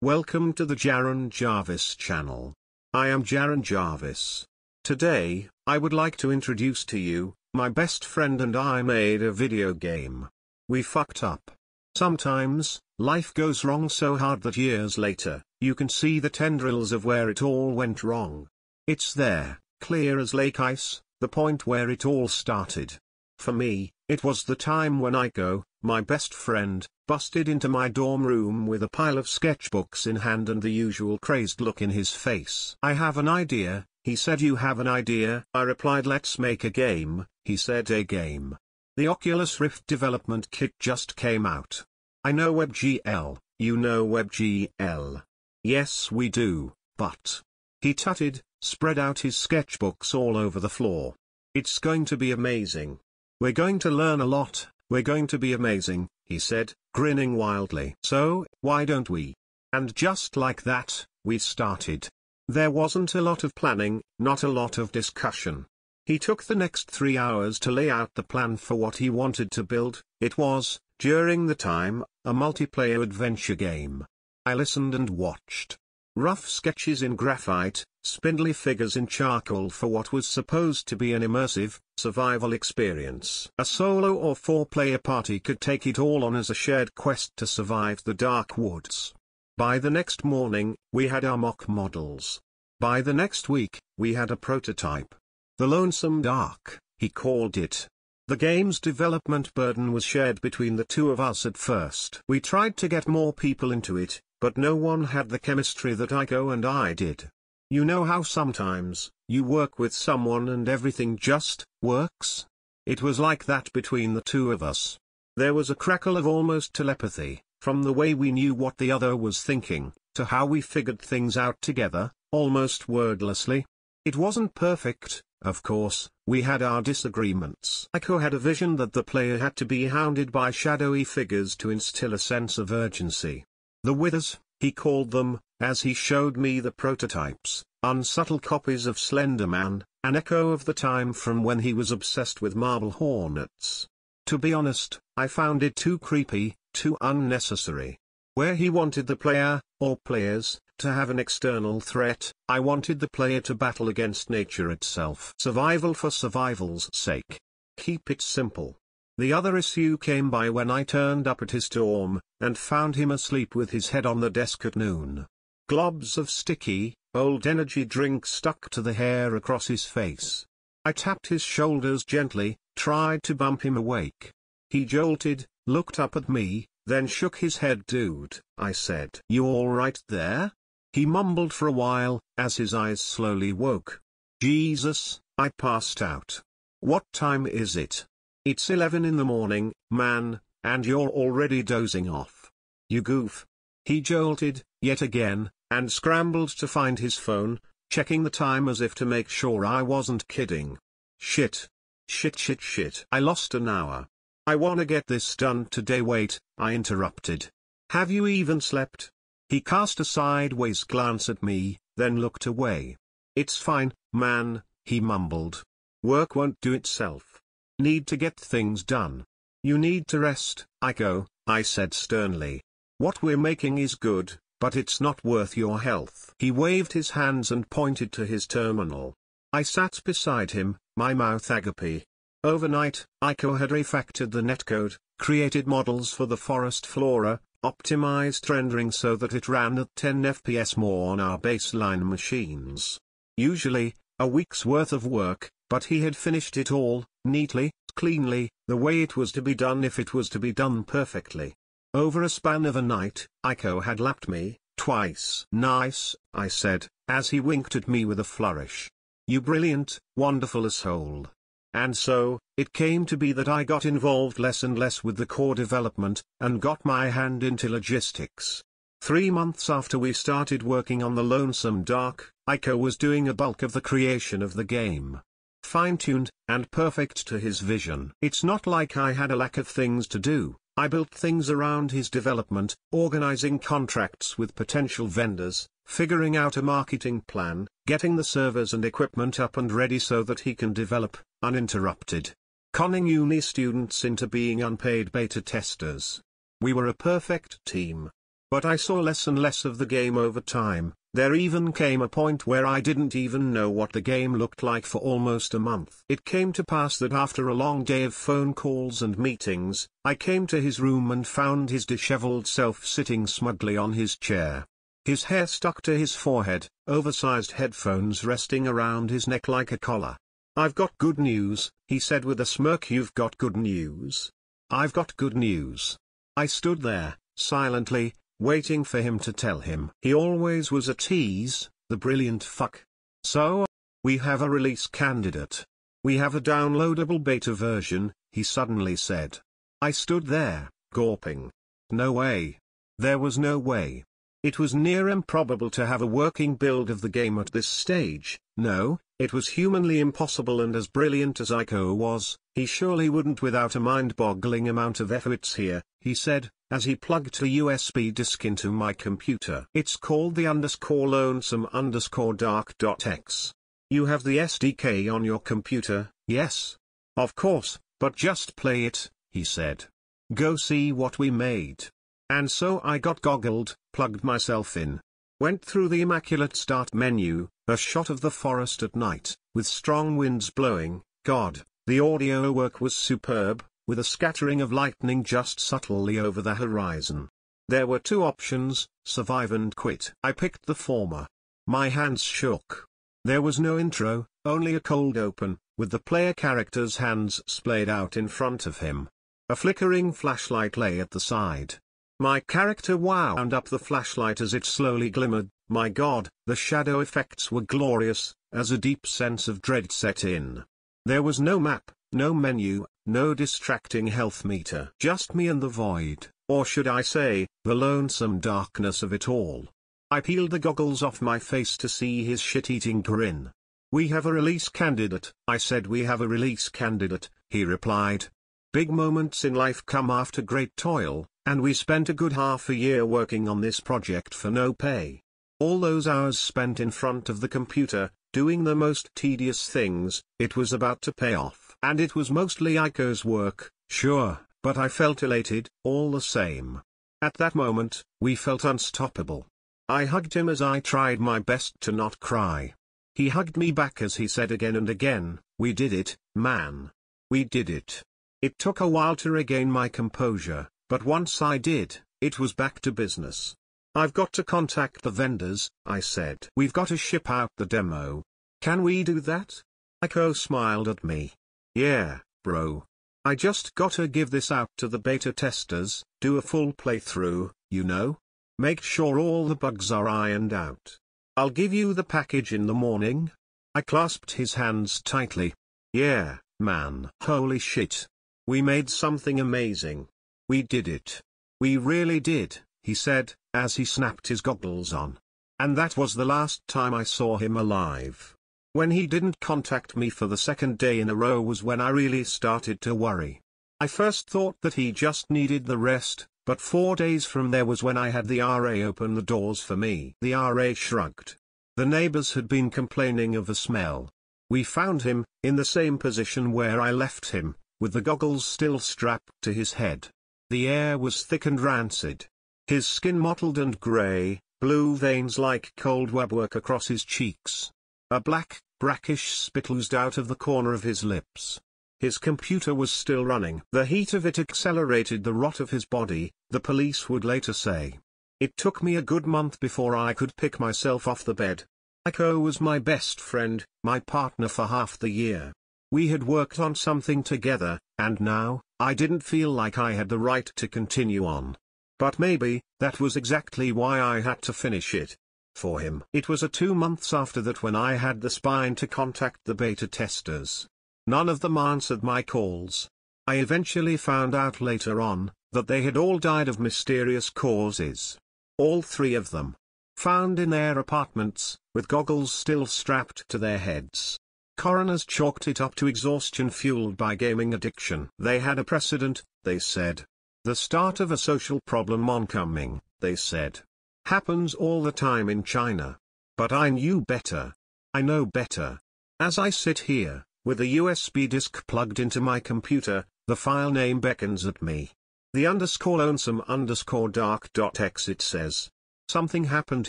Welcome to the Jaron Jarvis channel. I am Jaron Jarvis. Today, I would like to introduce to you, my best friend and I made a video game. We fucked up. Sometimes, life goes wrong so hard that years later, you can see the tendrils of where it all went wrong. It's there, clear as lake ice, the point where it all started. For me, it was the time when Iko, my best friend, busted into my dorm room with a pile of sketchbooks in hand and the usual crazed look in his face. "I have an idea," he said. "You have an idea?" I replied. "Let's make a game," he said. "A game?" The Oculus Rift development kit just came out. I know WebGL, you know WebGL. Yes we do, but... He tutted, spread out his sketchbooks all over the floor. "It's going to be amazing. We're going to learn a lot, we're going to be amazing," he said, grinning wildly. "So, why don't we?" And just like that, we started. There wasn't a lot of planning, not a lot of discussion. He took the next 3 hours to lay out the plan for what he wanted to build. It was, during the time, a multiplayer adventure game. I listened and watched. Rough sketches in graphite, spindly figures in charcoal for what was supposed to be an immersive, survival experience. A solo or 4-player party could take it all on as a shared quest to survive the dark woods. By the next morning, we had our mock models. By the next week, we had a prototype. The Lonesome Dark, he called it. The game's development burden was shared between the two of us at first. We tried to get more people into it, but no one had the chemistry that Iko and I did. You know how sometimes, you work with someone and everything just works? It was like that between the two of us. There was a crackle of almost telepathy, from the way we knew what the other was thinking, to how we figured things out together, almost wordlessly. It wasn't perfect, of course, we had our disagreements. Iko had a vision that the player had to be hounded by shadowy figures to instill a sense of urgency. The Withers, he called them, as he showed me the prototypes, unsubtle copies of Slender Man, an echo of the time from when he was obsessed with marble hornets. To be honest, I found it too creepy, too unnecessary. Where he wanted the player, or players, to have an external threat, I wanted the player to battle against nature itself. Survival for survival's sake. Keep it simple. The other issue came by when I turned up at his dorm, and found him asleep with his head on the desk at noon. Globs of sticky, old energy drink stuck to the hair across his face. I tapped his shoulders gently, tried to bump him awake. He jolted, looked up at me, then shook his head. "Dude," I said. "You all right there?" He mumbled for a while, as his eyes slowly woke. "Jesus, I passed out. What time is it?" "It's 11 in the morning, man, and you're already dozing off. You goof." He jolted, yet again, and scrambled to find his phone, checking the time as if to make sure I wasn't kidding. Shit. Shit. I lost an hour. I wanna get this done today." "Wait," I interrupted. "Have you even slept?" He cast a sideways glance at me, then looked away. "It's fine, man," he mumbled. "Work won't do itself. Need to get things done. You need to rest, Iko," I said sternly. "What we're making is good, but it's not worth your health." He waved his hands and pointed to his terminal. I sat beside him, my mouth agape. Overnight, Iko had refactored the netcode, created models for the forest flora, optimized rendering so that it ran at 10 FPS more on our baseline machines. Usually, a week's worth of work, but he had finished it all, neatly, cleanly, the way it was to be done if it was to be done perfectly. Over a span of a night, Iko had lapped me, twice. "Nice," I said, as he winked at me with a flourish. "You brilliant, wonderful asshole." And so, it came to be that I got involved less and less with the core development, and got my hand into logistics. 3 months after we started working on the Lonesome Dark, Iko was doing a bulk of the creation of the game. Fine-tuned, and perfect to his vision. It's not like I had a lack of things to do. I built things around his development, organizing contracts with potential vendors, figuring out a marketing plan, getting the servers and equipment up and ready so that he can develop, uninterrupted. Conning uni students into being unpaid beta testers. We were a perfect team. But I saw less and less of the game over time. There even came a point where I didn't even know what the game looked like for almost a month. It came to pass that after a long day of phone calls and meetings, I came to his room and found his disheveled self sitting smugly on his chair. His hair stuck to his forehead, oversized headphones resting around his neck like a collar. "I've got good news," he said with a smirk. "You've got good news?" "I've got good news." I stood there, silently, waiting for him to tell him. He always was a tease, the brilliant fuck. "So, we have a release candidate. We have a downloadable beta version," he suddenly said. I stood there, gawping. No way. There was no way. It was near improbable to have a working build of the game at this stage. No, it was humanly impossible, and as brilliant as Ico was, he surely wouldn't without a mind-boggling amount of efforts here, he said, as he plugged a USB disk into my computer. "It's called the _lonesome_dark.exe. You have the SDK on your computer, yes? Of course, but just play it," he said. "Go see what we made." And so I got goggled, plugged myself in. Went through the immaculate start menu, a shot of the forest at night, with strong winds blowing. God, the audio work was superb, with a scattering of lightning just subtly over the horizon. There were two options, survive and quit. I picked the former. My hands shook. There was no intro, only a cold open, with the player character's hands splayed out in front of him. A flickering flashlight lay at the side. My character wound up the flashlight as it slowly glimmered. My God, the shadow effects were glorious, as a deep sense of dread set in. There was no map, no menu, no distracting health meter. Just me and the void, or should I say, the lonesome darkness of it all. I peeled the goggles off my face to see his shit-eating grin. "We have a release candidate," I said. "We have a release candidate," he replied. "Big moments in life come after great toil, and we spent a good half a year working on this project for no pay. All those hours spent in front of the computer, doing the most tedious things, it was about to pay off. And it was mostly Ico's work, sure, but I felt elated, all the same. At that moment, we felt unstoppable. I hugged him as I tried my best to not cry. He hugged me back as he said again and again, "We did it, man. We did it." It took a while to regain my composure, but once I did, it was back to business. "I've got to contact the vendors," I said. "We've got to ship out the demo. Can we do that?" Ico smiled at me. "Yeah, bro. I just gotta give this out to the beta testers, do a full playthrough, you know? Make sure all the bugs are ironed out. I'll give you the package in the morning." I clasped his hands tightly. "Yeah, man. Holy shit. We made something amazing. We did it. We really did," he said, as he snapped his goggles on. And that was the last time I saw him alive. When he didn't contact me for the second day in a row was when I really started to worry. I first thought that he just needed the rest, but 4 days from there was when I had the RA open the doors for me. The RA shrugged. The neighbors had been complaining of a smell. We found him, in the same position where I left him, with the goggles still strapped to his head. The air was thick and rancid. His skin mottled and grey, blue veins like cold webwork across his cheeks. A black, brackish spit oozed out of the corner of his lips. His computer was still running. The heat of it accelerated the rot of his body, the police would later say. It took me a good month before I could pick myself off the bed. Ico was my best friend, my partner for half the year. We had worked on something together, and now, I didn't feel like I had the right to continue on. But maybe, that was exactly why I had to finish it. For him. It was 2 months after that when I had the spine to contact the beta testers. None of them answered my calls. I eventually found out later on, that they had all died of mysterious causes. All 3 of them. Found in their apartments, with goggles still strapped to their heads. Coroners chalked it up to exhaustion fueled by gaming addiction. They had a precedent, they said. The start of a social problem oncoming, they said. Happens all the time in China. But I knew better. I know better. As I sit here, with a USB disk plugged into my computer, the file name beckons at me. The underscore lonesome underscore dark dot exit says, something happened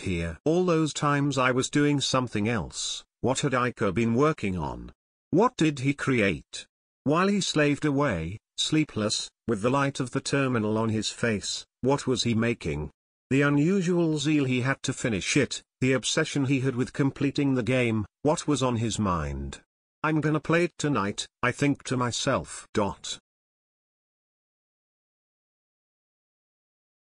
here. All those times I was doing something else. What had Iker been working on? What did he create? While he slaved away, sleepless, with the light of the terminal on his face, what was he making? The unusual zeal he had to finish it, the obsession he had with completing the game, what was on his mind? I'm gonna play it tonight, I think to myself.